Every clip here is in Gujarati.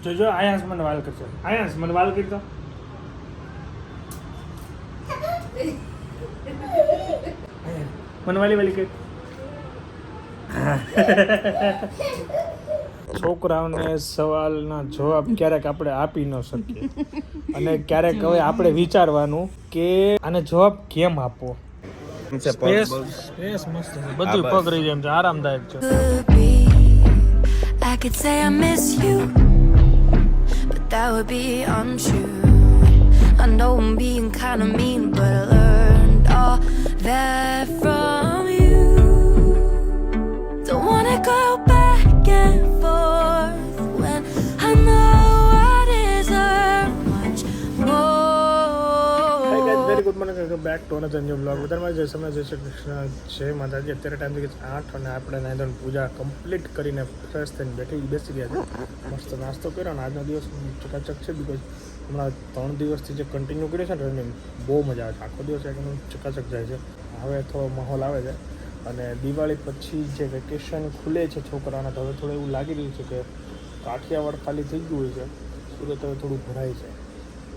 જોજો આયાસ મને વાલ કરશે. આયાસ મને વાલ કરતો. મને વાલી કે છોકરાઓને સવાલના જવાબ ક્યારેક આપણે આપી ન શકીએ અને ક્યારેક હવે આપણે વિચારવાનું કે આને જવાબ કેમ આપવો. સ્પેસ મસ્ત છે, બધું પગ રહી જાય એમ છે, આરામદાયક છે. I could say I miss you, but that would be untrue. I know I'm being kinda mean, but I learned all that from you. Don't wanna go back and forth when I know I deserve much more. Hi guys, very good morning. Welcome back to another new vlog. બધામાં જય સમય જય શ્રી કૃષ્ણ, જય માતાજી. અત્યારે ટાઈમ થઈ ગયો 8 અને આપણે નાઈધન પૂજા કમ્પ્લીટ કરીને ફ્રેશ થઈને બેસી ગયા છે. મસ્ત નાસ્તો કર્યો અને આજનો દિવસ ચકાચક છે. બીકોઝ હમણાં 3 દિવસથી જે કન્ટિન્યુ કર્યું છે ને રનિંગ, બહુ મજા આવે છે. આખો દિવસ એકદમ ચકાચક જાય છે. હવે થોડો માહોલ આવે છે અને દિવાળી પછી જે વેકેશન ખુલે છે છોકરાઓના, તો હવે થોડું એવું લાગી રહ્યું છે કે કાઠિયાવાડ ખાલી થઈ ગયું હોય છે, સુરત હવે થોડું ભરાય છે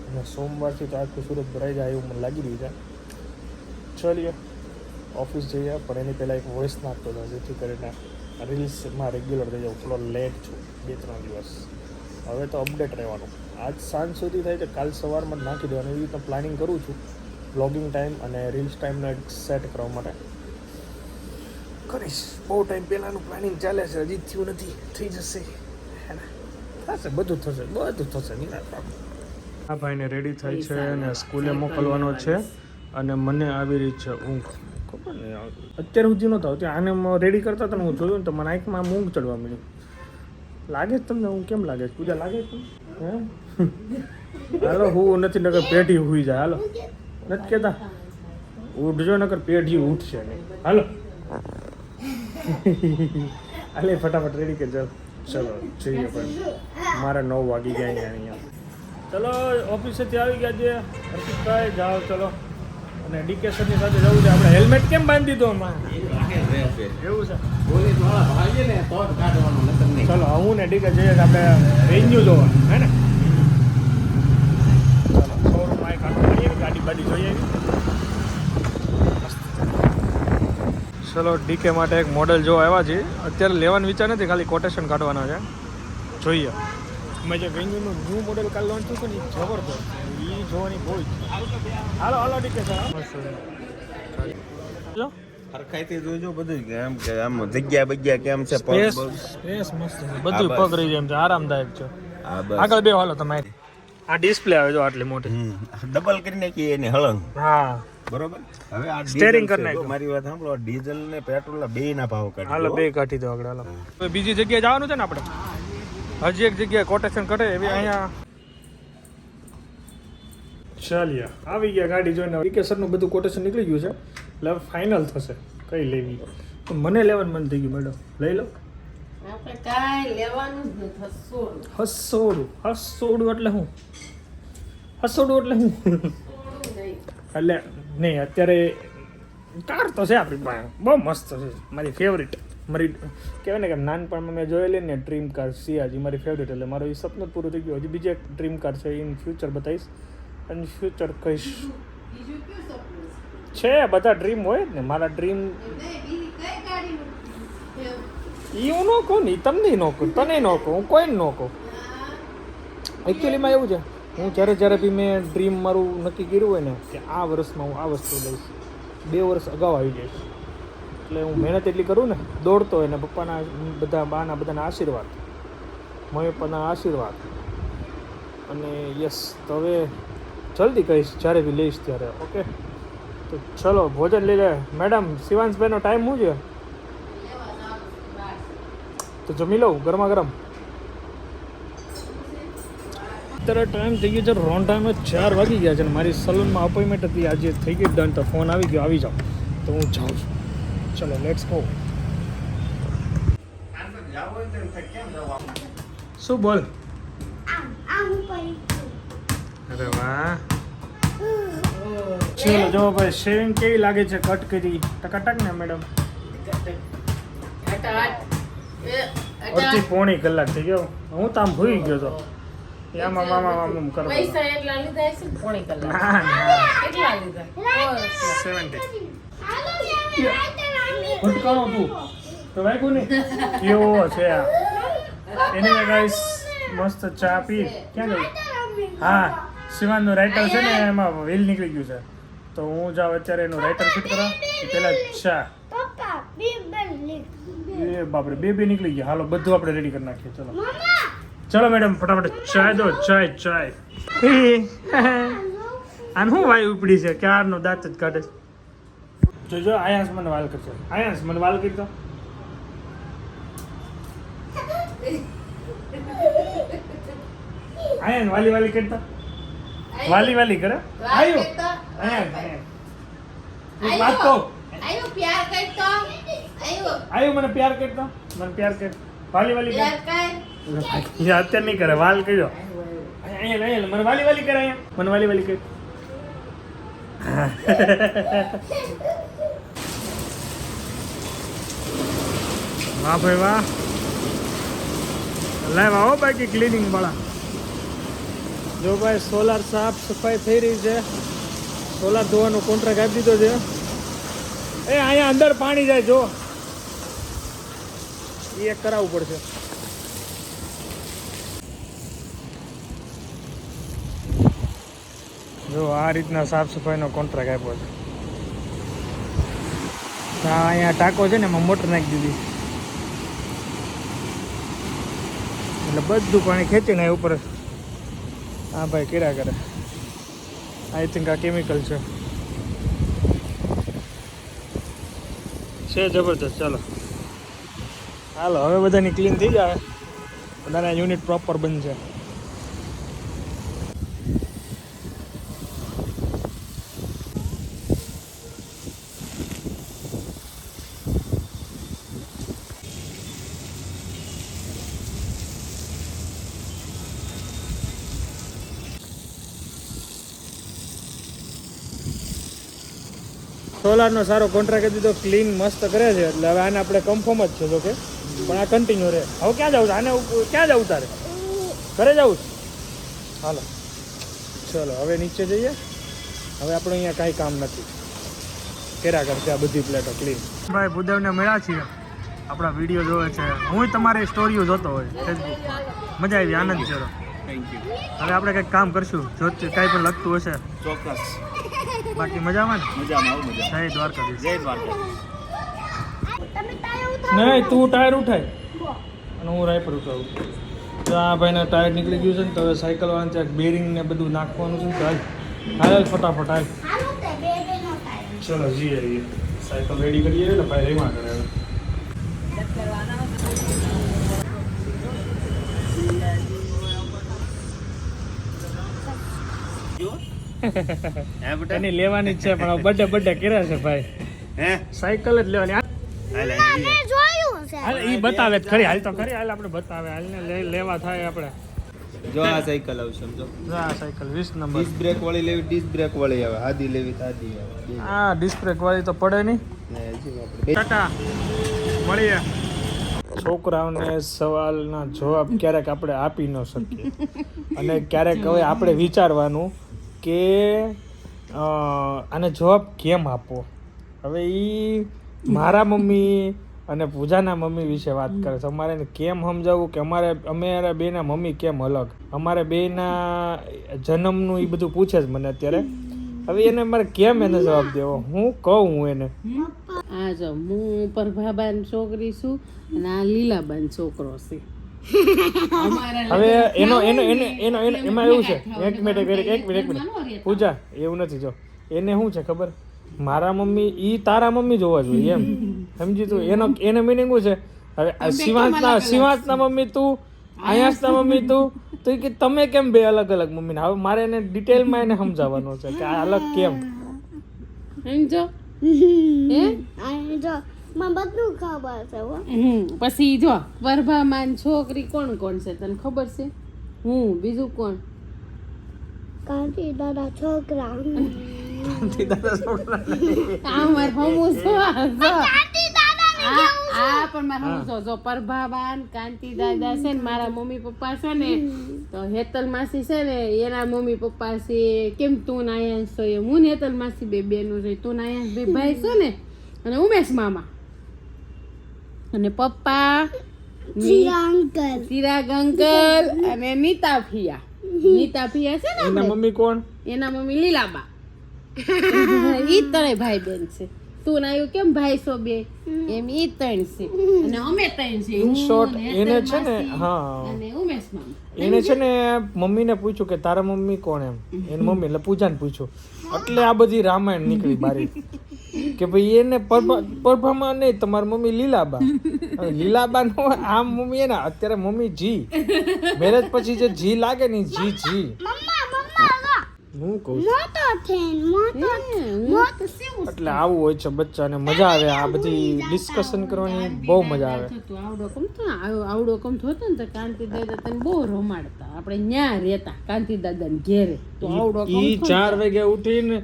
અને સોમવારથી તો આખું સુરત ભરાઈ જાય એવું મને લાગી રહ્યું છે. ચલીએ ઓફિસ જઈએ, પણ એની પહેલાં એક વોઇસ નાખતો હતો જેથી કરીને રીલ્સમાં રેગ્યુલર થઈ જાઉં. થોડો લેટ છું 2-3 દિવસ. હવે તો અપડેટ રહેવાનું. આજ સાંજ સુધી થાય તો કાલ સવારમાં જ નાખી દેવાનું, એવી રીતના પ્લાનિંગ કરું છું. વ્લોગિંગ ટાઈમ અને રીલ્સ ટાઈમને સેટ કરવા માટે કરીશ. બહુ ટાઈમ પહેલાંનું પ્લાનિંગ ચાલે છે, હજી થયું નથી. થઈ જશે, થશે, બધું થશે નિરાશ. આ ભાઈને રેડી થાય છે અને સ્કૂલે મોકલવાનો છે અને મને આવી રહી છે ઊંઘ. ખબર નહીં અત્યાર સુધી નહોતા આવતી. આને રેડી કરતા હતા ને હું જોયું ને તો મને આંખમાં ઊંઘ ચડવા મળી. લાગે જ તમને હું કેમ લાગે છે? પૂજા લાગે છે? હે હાલો હું નથી, નકર પેઢી હુઈ જાય. હાલો નથી કહેતા ઉઠજો, નકર પેઢી ઉઠશે નહીં. હાલો હાલે ફટાફટ રેડી કરજો. ચલો જઈએ. પણ મારા 9 વાગી ગયા અહીંયા. ચલો ઓફિસેથી આવી ગયા છે હર્ષિતભાઈ, જાઓ ચલો. અને ડીકે સરની સાથે જવું છે આપણે. હેલ્મેટ કેમ બાંધી દીધો આમાં? એવું છે. ચલો હું ને ડીકે જઈએ આપણે વેન્યુ જોવા, હે ને? ચલો શોરૂમમાં કાઢો મળીએ, ગાડી બાડી જોઈએ. ચલો ડીકે માટે એક મોડલ જોવા આવ્યા છીએ. અત્યારે લેવાનો વિચાર નથી, ખાલી કોટેશન કાઢવાના છે. જોઈએ મેં જે વેન્યુનું ન્યૂ મોડેલ કાલ લોન્ચ થયું ને એ જબરદસ્ત, એ જોવાની બહુ ઈચ્છા. હાલો ડીકે સર. હરખાઈથી જોજો બધું, કેમ કે આમ જગ્યા બગ્યા કેમ છે, સ્પેસ મસ્ત છે, બધું પગ રહી જાય એમ છે, આરામદાયક છે. આગળ બે હાલો તમે. આ ડિસ્પ્લે આવે જો આટલી મોટી, ડબલ કરી નાખી એની હળંગ. હા બરોબર. હવે આ સ્ટેરિંગ કરી નાખ્યું. મારી વાત સાંભળો, ડીઝલ ને પેટ્રોલ બે ના ભાવ કાઢી. હાલો બે કાઢી દો આગળ. હાલો બીજી જગ્યાએ જવાનું છે ને આપણે. હજી એક જગ્યાએ કોટેશન કઢે એવી અહીંયા. ચાલીએ આવી ગયા ગાડી જોઈને. વીકેસરનું બધું કોટેશન નીકળી ગયું છે એટલે હવે ફાઇનલ થશે કઈ લેવી. તો મને લેવાનું મન થઈ ગયું. મેડમ લઈ લો. હસોડું એટલે હું એટલે નહીં અત્યારે કાર તો છે આપણી પાસે, બહુ મસ્ત છે. મારી ફેવરિટ, મારી કહેવાય ને કે નાનપણમાં મેં જોયેલી ને ડ્રીમ કાર સિયાજી મારી ફેવરિટ. એટલે મારું એ સપનું જ પૂરું થઈ ગયું. હજી બીજી એક ડ્રીમ કાર છે, ઇન ફ્યુચર બતાવીશ અને ફ્યુચર કહીશ. છે બધા ડ્રીમ હોય જ ને. મારા ડ્રીમ એ હું ન કહું ને, તમને ન કહું, તને ન કહું, હું કોઈને ન કહું. એકચ્યુઅલીમાં એવું છે, હું જ્યારે બી મેં ડ્રીમ મારું નક્કી કર્યું હોય ને કે આ વર્ષમાં હું આ વસ્તુ લઈશ, 2 વર્ષ અગાઉ આવી જઈશ. એટલે હું મહેનત એટલી કરું ને, દોડતો હોય ને. પપ્પાના બાના બધાના આશીર્વાદ, મમ્મી પપ્પાના આશીર્વાદ અને યસ. તો હવે જલ્દી કહીશ જ્યારે બી લઈશ ત્યારે. ઓકે તો ચલો ભોજન લઈ લે. મેડમ શિવાંશભાઈનો ટાઈમ શું છે? તો જમી લઉં ગરમા ગરમ. અત્યારે ટાઈમ થઈ ગયો છે રોંઢાનો 4 વાગી ગયા છે અને મારી સલૂનમાં અપોઇન્ટમેન્ટ હતી આજે, થઈ ગઈ ડન. તો ફોન આવી ગયો, આવી જાઓ. તો હું જાઉં છું. ચલો લેટ્સ ગો. શું બોલ? અરે વાહ. ચલો જો ભાઈ શેવિંગ કેવી લાગે છે? કટ કરી ટકાટક ને મેડમ? અડધી પોણી કલાક થઈ ગયો. હું તો આમ ભૂલી ગયો હતો. આમાં મામા મામું કરો પૈસા એટલા લીધા હશે ને પોણી કલાક ના ના કેટલા લીધા 70 ભટકાણો તું તો વાગ્યું ને એવો છે આ એની ગાઈસ મસ્ત ચા પી ક્યાં ગઈ હા શિવાનનું રાઇટર છે ને એમાં વ્હીલ નીકળી ગયું છે તો હું જાઉં અત્યારે એનું રાઇટર ફિટ કરવા પહેલા ચા એ બાપરે બે નીકળી ગયા હાલો બધું આપણે રેડી કરી નાખીએ ચલો ચલો મેડમ ફટાફટ ચાય દો ચાય ચાય આને શું વાય ઉપડી છે ક્યારનો દાંત જ કાઢે છે જોજો આયાસ મને વાલ કરશે આયાસ મને વાલ કરી દો આયાસ વાલી વાલી કરતા વાલી કરે આયો આયાસ એક વાત કહું આયો પ્યાર કરતો આયો મને પ્યાર કરતો મને પ્યાર કર વાલી કર યા અત્યારે નહીં કરે વાલ કર્યો અહીંયા મને વાલી કરે અહીંયા મને વાલી કર વાહ ભાઈ વાહ લાવ આવો બાકી ક્લિનિંગ વાળા જો ભાઈ સોલાર સાફ સફાઈ થઈ રહી છે સોલાર ધોવાનો કોન્ટ્રાક્ટ આપી દીધો છે એ અહીંયા અંદર પાણી જાય જો એ એક કરાવવું પડશે જો આ રીતના સાફ સફાઈનો કોન્ટ્રાક્ટ આપ્યો છે આ અહીંયા ટાંકો છે ને એમાં મોટર નાખી દીધી એટલે બધું પાણી ખેંચીને આ ઉપર હા ભાઈ કર્યા કરે આઈ થિંક આ કેમિકલ છે જબરદસ્ત ચાલો હાલો હવે બધાની ક્લીન થઈ જાય બધાના યુનિટ પ્રોપર બનશે સોલારનો સારો કોન્ટ્રાક્ટ દીધો ક્લીન મસ્ત કરે છે એટલે હવે આને આપણે કન્ફર્મ જ છે જો કે પણ આ કન્ટિન્યુ રહે હવે ક્યાં જવું છે આને ક્યાં જવું તારે ઘરે જવું છે હાલો ચલો હવે નીચે જઈએ હવે આપણે અહીંયા કાંઈ કામ નથી કર્યા કરશે આ બધી પ્લેટો ક્લીન ભાઈ ભૂદેવને મળ્યા છીએ આપણા વિડીયો જોવે છે હું તમારી સ્ટોરીઓ જોતો હોય ફેસબુકમાં મજા આવી આનંદ છે થેન્ક યુ હવે આપણે કંઈક કામ કરશું જો કાંઈ પણ લગતું હશે ચોક્કસ બાકી મજામાં મજામાં આવું મજા જય દ્વારકાધીશ જય દ્વારકા નહીં તું ટાયર ઉઠાય અને હું રાય પર ઉઠાવું તો આ ભાઈના ટાયર નીકળી ગયું છે ને તો હવે સાયકલ વાળાને ત્યાં બેરિંગ ને બધું નાખવાનું છે ને તો હાલ ફટાફટ હાલ ચલો જઈએ સાયકલ રેડી કરીએ એટલે ભાઈ રેવા કરે હવે એની લેવાની જ છે પણ બર્થડે કર્યા છે ભાઈ હે સાયકલ જ લેવાની હાલે હાલ ઈ બતાવે જ ખરી હાલ તો ખરી હાલ આપણે બતાવે હાલ ને લેવા થાય આપણે જો આ સાયકલ આવશે સમજો આ સાયકલ 20 નંબર ડિસ્ક બ્રેક વાળી લેવી ડિસ્ક બ્રેક વાળી આવે આદી લેવી તો આદી આવે આ ડિસ્ક બ્રેક વાળી તો પડે નહીં ને હજી આપણે ટાટા મળીએ છોકરાઓને સવાલના જવાબ ક્યારેક આપણે આપી ન શકીએ અને ક્યારેક હવે આપણે વિચારવાનું કે આને જવાબ કેમ આપવો હવે એ મારા મમ્મી અને પૂજાના મમ્મી વિશે વાત કરે છે અમારે એને કેમ સમજાવવું કે અમારા બેના મમ્મી કેમ અલગ અમારે બેના જન્મનું એ બધું પૂછે જ મને અત્યારે હવે એને મારે કેમ એને જવાબ દેવો હું કહું એને આ જો હું પ્રભાબાન છોકરી છું અને આ લીલાબાન છોકરો છે હવે એનો એનો એનો એનો એમાં એવું છે એક મિનિટ પૂજા એવું નથી જો એને શું છે ખબર મારા મમ્મી ઈ તારા મમ્મી જોવા જોઈએ એમ સમજી તું એનો મિનિંગ શું છે હવે શિવાંશના મમ્મી તું આયાસના મમ્મી તું તો કે તમે કેમ બે અલગ અલગ મમ્મી હવે મારે એને ડિટેલમાં એને સમજાવવાનું છે કે આ અલગ કેમ સમજો પછી જો પ્રભામાન છોકરી કોણ કોણ છે તને ખબર છે હું બીજું કોણ દાદા છોકરા આ માર હમુ છો આ પણ મારા જો પ્રભાબાન કાંતિ દાદા છે ને મારા મમ્મી પપ્પા છે ને તો હેતલ માસી છે ને એના મમ્મી પપ્પા છે કેમ તું ને આયાંશ છો એમ હું ને હેતલ માસી બે બેનું છે તું ને આયાંશ બે ભાઈ છો ને અને ઉમેશ મામા અને પપ્પા ચિરાગ અંકલ અને નીતા ફિયા છે ને એના મમ્મી કોણ? એના મમ્મી લીલાબા ઈ ત્રણેય ભાઈ બેન છે તું ના કેમ ભાઈ છો બે એમ ઈ ત્રણ છે અને અમે ત્રણ છે ઇન શોર્ટ હું, એને હેતલ છે ને માસી હા અને ઉમેશ મામા એને છે ને મમ્મીને પૂછ્યું કે તારા મમ્મી કોણ એમ એની મમ્મી એટલે પૂજાને પૂછ્યું એટલે આ બધી રામાયણ નીકળી બારી કે ભાઈ એને પરભામાં નહીં તમારી મમ્મી લીલાબા હવે લીલાબા નો આમ મમ્મી એના અત્યારે મમ્મી જી મેરેજ પછી જે જી લાગે ને ઈ જી હું કહું છું. એટલે આવું હોય છે બચ્ચાને મજા આવે આ બધી ડિસ્કશન કરવાની બહુ મજા આવે આવડો કમ થતો ને તો કાંતિ દાદા તને બહુ રમાડતા આપણે ન્યા રહેતા કાંતિ દાદા ને ઘેરે તો આવડો ઈ 4 વાગે ઉઠીને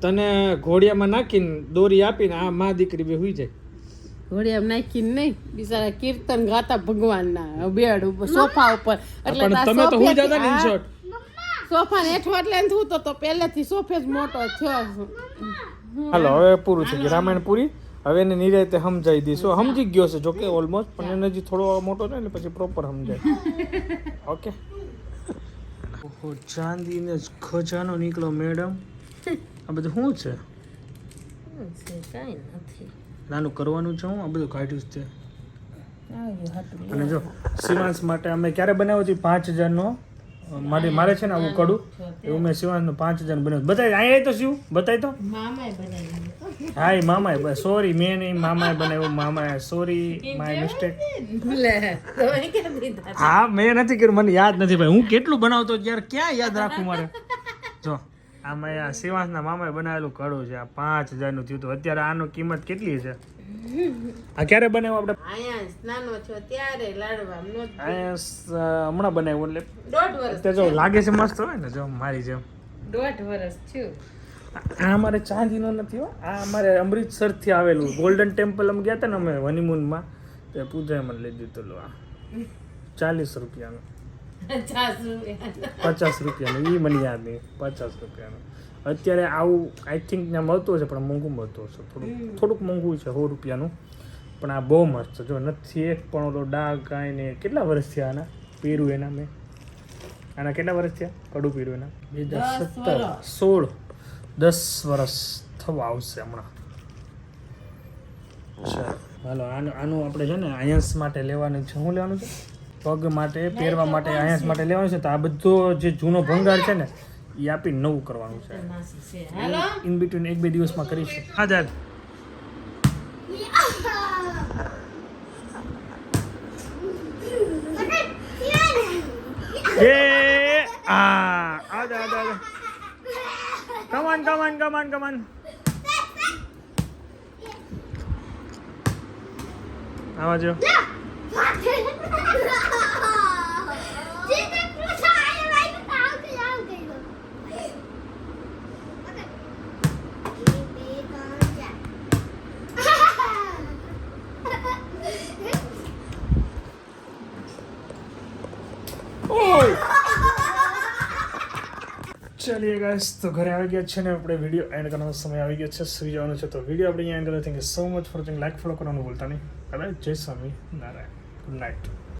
તને ઘોડિયામાં નાખીને દોરી આપીને આ માં દીકરી બે હુઈ જાય ઘોડિયામાં નાખીને નહીં બિચારા કીર્તન ગાતા ભગવાનના બેડ ઉપર સોફા ઉપર એટલે પણ તાર તમે તો હુઈ સોફેથી જતા ને આ ઇન શોર્ટ સોફા ને હેઠો એટલે હું તો પહેલેથી સોફે જ મોટો થયો છું. હાલો હવે પૂરું થઈ ગયું રામાયણ પૂરી હવે એને નિરાયતે સમજાવી દઈશું સમજી ગયો છે જોકે ઓલમોસ્ટ પણ એને હજી થોડો મોટો થાય એટલે પછી પ્રોપર સમજાય ઓકે ઓહો ચાંદીને ખજાનો નીકળો મેડમ આ બધું શું છે નાનું કરવાનું છે હું આ બધું કાઢ્યું છે અને જો શિવાંશ માટે અમે ક્યારે બનાવ્યું હતું 5000 મારે છે ને આવું કડું એવું મેં શિવાંશનું 5000 બનાવ્યું બતાય અહીંયા તો શિવ બતાય તો મામાએ બનાવી હા એ મામાએ સોરી મેં નહીં મામાએ બનાવ્યું મામાએ સોરી માય મિસ્ટેક લે તમે કેમ દીધા હા મેં નથી કર્યું મને યાદ નથી ભાઈ હું કેટલું બનાવતો યાર ક્યાં યાદ રાખું મારે જો આમાં આ શિવાંશના મામાએ બનાવેલું કડું છે આ 5000 નું થયું હતું અત્યારે આનો કિંમત કેટલી છે આ ક્યારે બનાવ્યું આપણે આયા નાનો છો ત્યારે લાડવા નો હમણાં બનાવ્યું એટલે 1.5 વર્ષ અત્યારે જો લાગે છે મસ્ત હોય ને જો મારી જેમ 1.5 વર્ષ થયું આ અમારે ચાંદીનો નથી હો આ અમારે અમૃતસરથી આવેલું ગોલ્ડન ટેમ્પલ અમે ગયા હતા ને અમે હનીમૂનમાં તે પૂજાએ મને લઈ દીધું આ 40 રૂપિયાનું 50 રૂપિયાનું એ મને યાદ નહીં 50 રૂપિયાનું અત્યારે આવું આઈ થિંક ત્યાં મળતું હશે પણ મોંઘું મળતું હશે થોડુંક મોંઘું છે 100 રૂપિયાનું પણ આ બહુ મસ્ત છે જો નથી એક પણ ઓલો ડાઘ કાંઈ ને કેટલા વર્ષ થયા આના પીરું એના મેં આના કેટલા વર્ષ થયા કડું પીરું એના 2017 16 10 વર્ષ થવા આવશે હમણાં ચાલો હાલો આનું આપણે છે ને આયન્સ માટે લેવાનું છે શું લેવાનું છે પગ માટે પહેરવા માટે આયન્સ માટે લેવાનું છે તો આ બધો જે જૂનો ભંગાર છે ને એ આપી નવું કરવાનું છે ઇન બિટવીન 1-2 દિવસમાં કરીશું હા ચાલ એ આ કમાન આવા જો ચલીએ ગાઈસ તો ઘરે આવી ગયા છે ને આપણે વિડીયો એન્ડ કરવાનો સમય આવી ગયો છે સુઈ જવાનું છે તો વિડીયો આપણે અહીંયા એન્ડ કરીએ thank you so much for watching like follow કરવાનું ભૂલતા નહીં હવે જય સ્વામી નારાયણ ગુડ નાઇટ